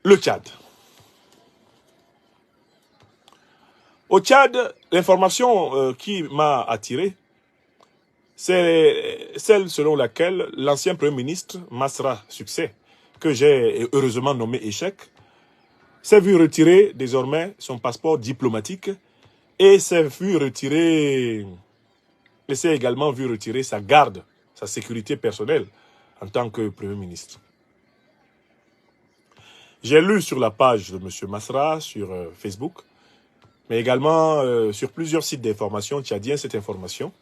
Le Tchad. Au Tchad, l'information qui m'a attiré, c'est celle selon laquelle l'ancien Premier ministre, Masra Succès, que j'ai heureusement nommé échec, s'est vu retirer désormais son passeport diplomatique et s'est également vu retirer sa garde, sa sécurité personnelle en tant que Premier ministre. J'ai lu sur la page de M. Masra sur Facebook, mais également sur plusieurs sites d'information tchadiens, cette information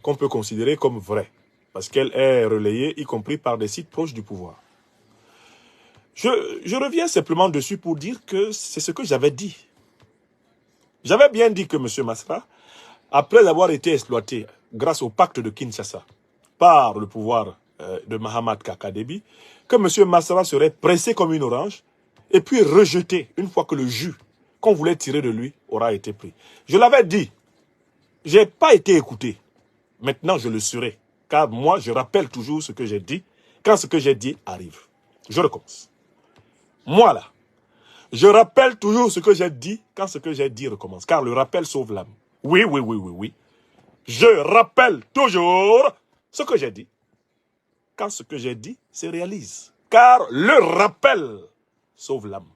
qu'on peut considérer comme vraie, parce qu'elle est relayée, y compris par des sites proches du pouvoir. Je reviens simplement dessus pour dire que c'est ce que j'avais dit. J'avais bien dit que M. Masra, après avoir été exploité grâce au pacte de Kinshasa par le pouvoir de Mahamat Kaka Déby, que M. Masra serait pressé comme une orange et puis rejeté une fois que le jus qu'on voulait tirer de lui aura été pris. Je l'avais dit, je n'ai pas été écouté. Maintenant, je le serai, car moi, je rappelle toujours ce que j'ai dit quand ce que j'ai dit arrive. Je recommence. Moi, là, je rappelle toujours ce que j'ai dit quand ce que j'ai dit recommence, car le rappel sauve l'âme. Oui, oui, oui, oui, oui. Je rappelle toujours ce que j'ai dit quand ce que j'ai dit se réalise, car le rappel sauve l'âme.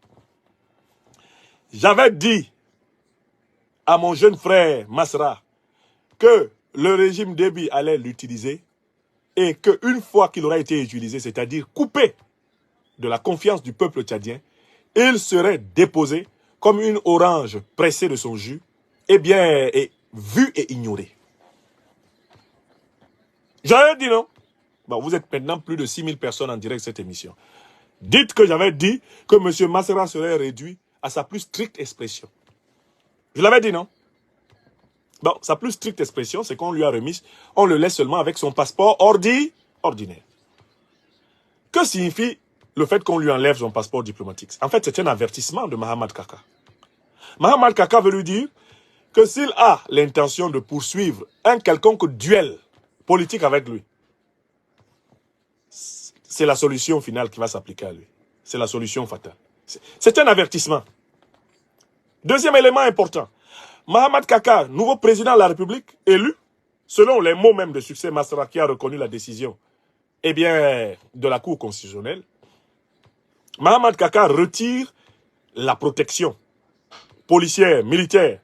J'avais dit à mon jeune frère Masra que le régime Déby allait l'utiliser et qu'une fois qu'il aura été utilisé, c'est-à-dire coupé de la confiance du peuple tchadien, il serait déposé comme une orange pressée de son jus, et vu et ignoré. J'avais dit non. Bon, vous êtes maintenant plus de 6000 personnes en direct de cette émission. Dites que j'avais dit que M. Masra serait réduit à sa plus stricte expression. Je l'avais dit, non? Bon, sa plus stricte expression, c'est qu'on lui a remis, on le laisse seulement avec son passeport ordinaire. Que signifie le fait qu'on lui enlève son passeport diplomatique? En fait, c'est un avertissement de Mahamat Kaka. Mahamat Kaka veut lui dire que s'il a l'intention de poursuivre un quelconque duel politique avec lui, c'est la solution finale qui va s'appliquer à lui. C'est la solution fatale. C'est un avertissement. Deuxième élément important. Mahamat Kaka, nouveau président de la République, élu, selon les mots même de Succès Masra qui a reconnu la décision de la Cour constitutionnelle, Mahamat Kaka retire la protection policière, militaire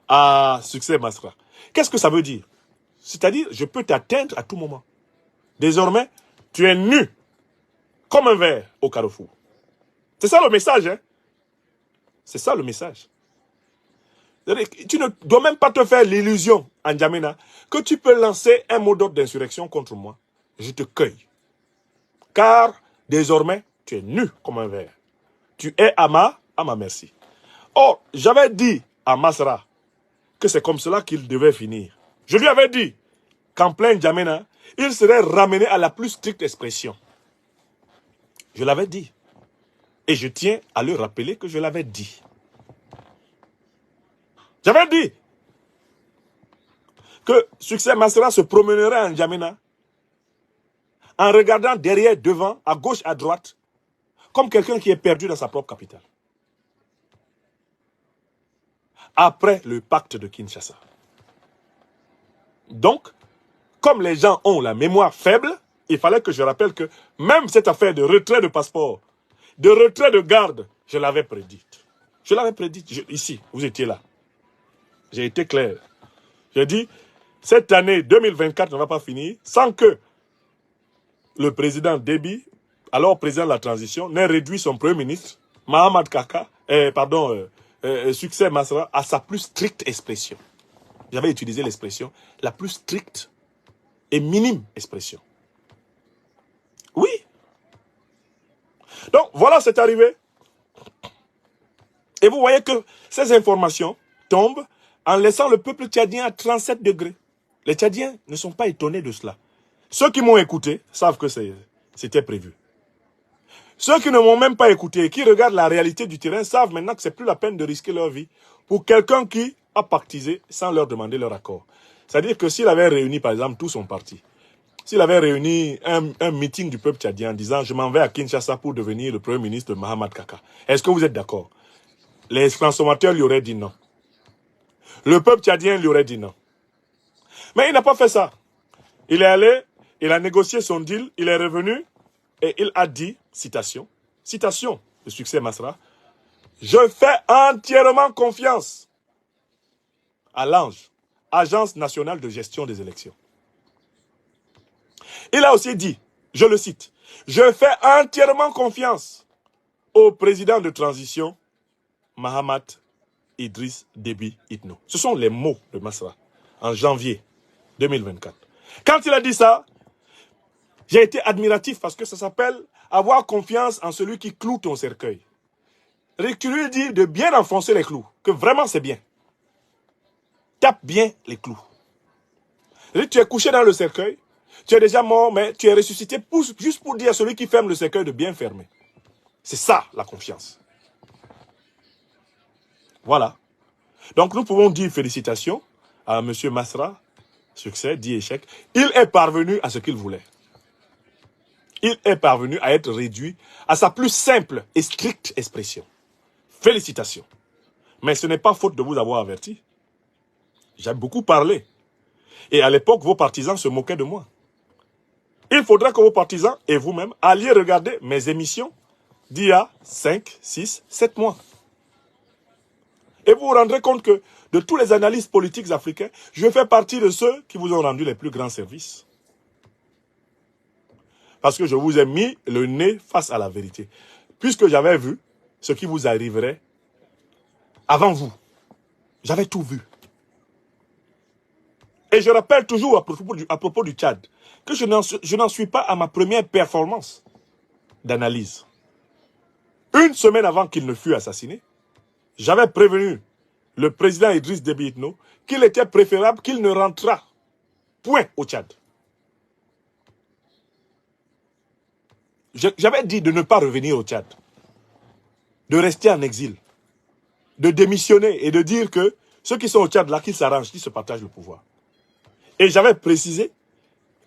à Succès Masra. Qu'est-ce que ça veut dire? C'est-à-dire, je peux t'atteindre à tout moment. Désormais, tu es nu comme un ver au carrefour. C'est ça le message, hein? C'est ça le message. Tu ne dois même pas te faire l'illusion, N'Djamena, que tu peux lancer un mot d'ordre d'insurrection contre moi. Je te cueille. Car, désormais, tu es nu comme un ver. Tu es à ma merci. Or, j'avais dit à Masra que c'est comme cela qu'il devait finir. Je lui avais dit qu'en plein N'Djamena, il serait ramené à la plus stricte expression. Je l'avais dit. Et je tiens à le rappeler que je l'avais dit. J'avais dit que Succès Masra se promènerait en N'Djamena en regardant derrière, devant, à gauche, à droite, comme quelqu'un qui est perdu dans sa propre capitale. Après le pacte de Kinshasa. Donc, comme les gens ont la mémoire faible, il fallait que je rappelle que même cette affaire de retrait de passeport, de retrait de garde, je l'avais prédite. Je l'avais prédite. Ici, vous étiez là. J'ai été clair. J'ai dit, cette année 2024 ne va pas finir sans que le président Déby, alors président de la transition, n'ait réduit son premier ministre, Mahamat Kaka, Succès Masra, à sa plus stricte expression. J'avais utilisé l'expression la plus stricte et minime expression. Oui. Donc, voilà, c'est arrivé. Et vous voyez que ces informations tombent en laissant le peuple tchadien à 37 degrés. Les Tchadiens ne sont pas étonnés de cela. Ceux qui m'ont écouté savent que c'était prévu. Ceux qui ne m'ont même pas écouté et qui regardent la réalité du terrain savent maintenant que c'est plus la peine de risquer leur vie pour quelqu'un qui a pactisé sans leur demander leur accord. C'est-à-dire que s'il avait réuni par exemple tout son parti, s'il avait réuni un meeting du peuple tchadien en disant « Je m'en vais à Kinshasa pour devenir le premier ministre de Mahamat Kaka », est-ce que vous êtes d'accord? Les consommateurs lui auraient dit non. Le peuple tchadien lui aurait dit non. Mais il n'a pas fait ça. Il est allé, il a négocié son deal, il est revenu et il a dit, citation, le succès Masra, « Je fais entièrement confiance à l'ANGE, Agence nationale de gestion des élections. » Il a aussi dit, je le cite, « Je fais entièrement confiance au président de transition, Mahamat Idriss Déby Itno. » Ce sont les mots de Masra en janvier 2024. Quand il a dit ça, j'ai été admiratif parce que ça s'appelle avoir confiance en celui qui cloue ton cercueil. Tu lui dis de bien enfoncer les clous, que vraiment c'est bien. Tape bien les clous. Tu es couché dans le cercueil, tu es déjà mort, mais tu es ressuscité juste pour dire à celui qui ferme le cercueil de bien fermer. C'est ça la confiance. Voilà. Donc nous pouvons dire félicitations à M. Masra, succès, dit échec. Il est parvenu à ce qu'il voulait. Il est parvenu à être réduit à sa plus simple et stricte expression. Félicitations. Mais ce n'est pas faute de vous avoir averti. J'ai beaucoup parlé. Et à l'époque, vos partisans se moquaient de moi. Il faudra que vos partisans et vous-même alliez regarder mes émissions d'il y a 5, 6, 7 mois. Et vous vous rendrez compte que de tous les analystes politiques africains, je fais partie de ceux qui vous ont rendu les plus grands services. Parce que je vous ai mis le nez face à la vérité. Puisque j'avais vu ce qui vous arriverait avant vous. J'avais tout vu. Et je rappelle toujours à propos du Tchad que je n'en suis pas à ma première performance d'analyse. Une semaine avant qu'il ne fût assassiné, j'avais prévenu le président Idriss Déby Itno qu'il était préférable qu'il ne rentrât point au Tchad. J'avais dit de ne pas revenir au Tchad, de rester en exil, de démissionner et de dire que ceux qui sont au Tchad là, qu'ils s'arrangent, qu'ils se partagent le pouvoir. Et j'avais précisé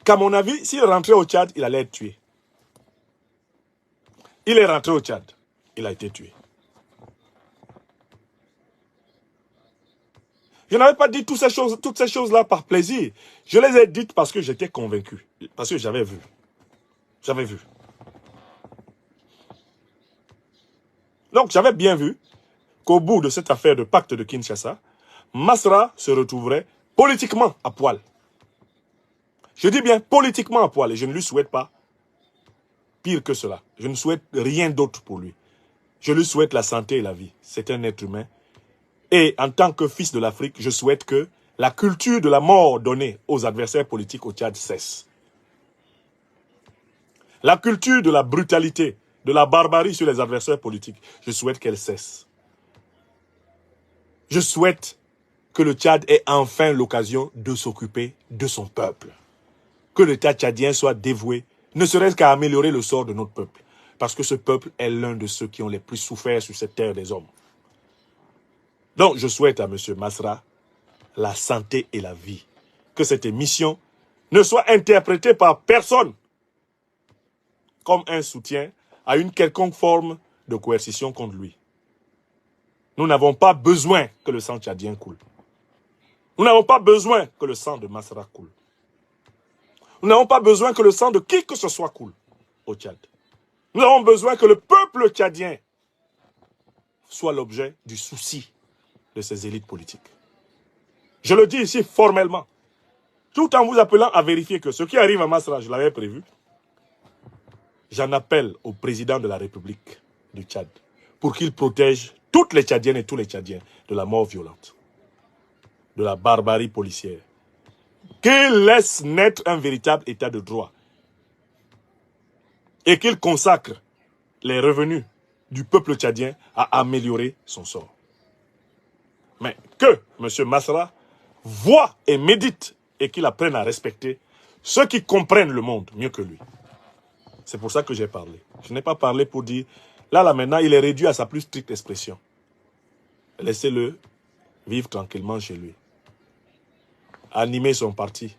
qu'à mon avis, s'il rentrait au Tchad, il allait être tué. Il est rentré au Tchad, il a été tué. Je n'avais pas dit toutes ces choses-là par plaisir. Je les ai dites parce que j'étais convaincu, parce que j'avais vu. J'avais vu. Donc j'avais bien vu qu'au bout de cette affaire de pacte de Kinshasa, Masra se retrouverait politiquement à poil. Je dis bien politiquement à poil et je ne lui souhaite pas pire que cela. Je ne souhaite rien d'autre pour lui. Je lui souhaite la santé et la vie. C'est un être humain. Et en tant que fils de l'Afrique, je souhaite que la culture de la mort donnée aux adversaires politiques au Tchad cesse. La culture de la brutalité, de la barbarie sur les adversaires politiques, je souhaite qu'elle cesse. Je souhaite que le Tchad ait enfin l'occasion de s'occuper de son peuple. Que l'État tchadien soit dévoué, ne serait-ce qu'à améliorer le sort de notre peuple. Parce que ce peuple est l'un de ceux qui ont les plus souffert sur cette terre des hommes. Donc, je souhaite à M. Masra la santé et la vie. Que cette émission ne soit interprétée par personne comme un soutien à une quelconque forme de coercition contre lui. Nous n'avons pas besoin que le sang tchadien coule. Nous n'avons pas besoin que le sang de Masra coule. Nous n'avons pas besoin que le sang de qui que ce soit coule au Tchad. Nous avons besoin que le peuple tchadien soit l'objet du souci de ces élites politiques. Je le dis ici formellement, tout en vous appelant à vérifier que ce qui arrive à Masra, je l'avais prévu. J'en appelle au président de la République du Tchad pour qu'il protège toutes les Tchadiennes et tous les Tchadiens de la mort violente, de la barbarie policière. Qu'il laisse naître un véritable état de droit et qu'il consacre les revenus du peuple tchadien à améliorer son sort. Mais que M. Masra voit et médite et qu'il apprenne à respecter ceux qui comprennent le monde mieux que lui. C'est pour ça que j'ai parlé. Je n'ai pas parlé pour dire, là maintenant, il est réduit à sa plus stricte expression. Laissez-le vivre tranquillement chez lui. Animer son parti.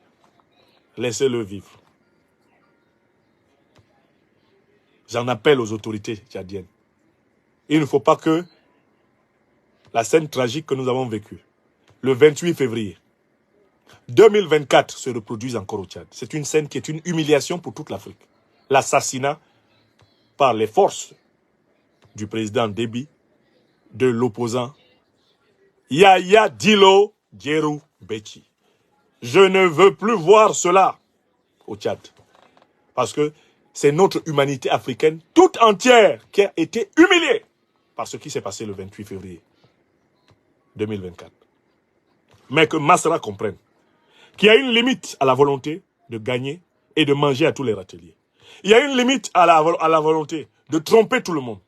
Laissez-le vivre. J'en appelle aux autorités tchadiennes. Il ne faut pas que la scène tragique que nous avons vécue, le 28 février 2024, se reproduise encore au Tchad. C'est une scène qui est une humiliation pour toute l'Afrique. L'assassinat par les forces du président Déby, de l'opposant Yaya Dilo Djerou Béchi. Je ne veux plus voir cela au Tchad. Parce que c'est notre humanité africaine toute entière qui a été humiliée par ce qui s'est passé le 28 février 2024. Mais que Masra comprenne qu'il y a une limite à la volonté de gagner et de manger à tous les râteliers. Il y a une limite à la volonté de tromper tout le monde,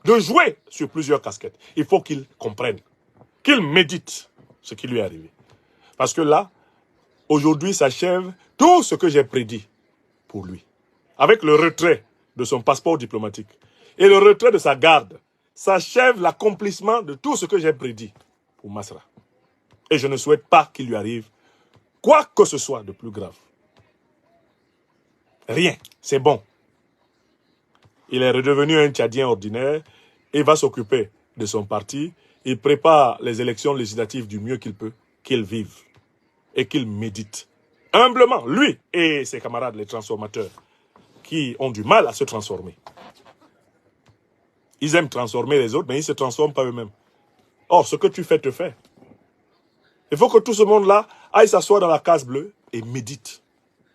de jouer sur plusieurs casquettes. Il faut qu'il comprenne, qu'il médite ce qui lui est arrivé. Parce que là, aujourd'hui s'achève tout ce que j'ai prédit pour lui. Avec le retrait de son passeport diplomatique et le retrait de sa garde, s'achève l'accomplissement de tout ce que j'ai prédit pour Masra. Et je ne souhaite pas qu'il lui arrive quoi que ce soit de plus grave. Rien, c'est bon. Il est redevenu un Tchadien ordinaire et va s'occuper de son parti. Il prépare les élections législatives du mieux qu'il peut, qu'il vive et qu'il médite. Humblement, lui et ses camarades, les transformateurs, qui ont du mal à se transformer. Ils aiment transformer les autres, mais ils ne se transforment pas eux-mêmes. Or, ce que tu fais, te fait. Il faut que tout ce monde-là aille s'asseoir dans la case bleue et médite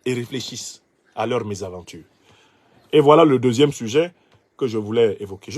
et réfléchisse à leur mésaventure. Et voilà le deuxième sujet que je voulais évoquer.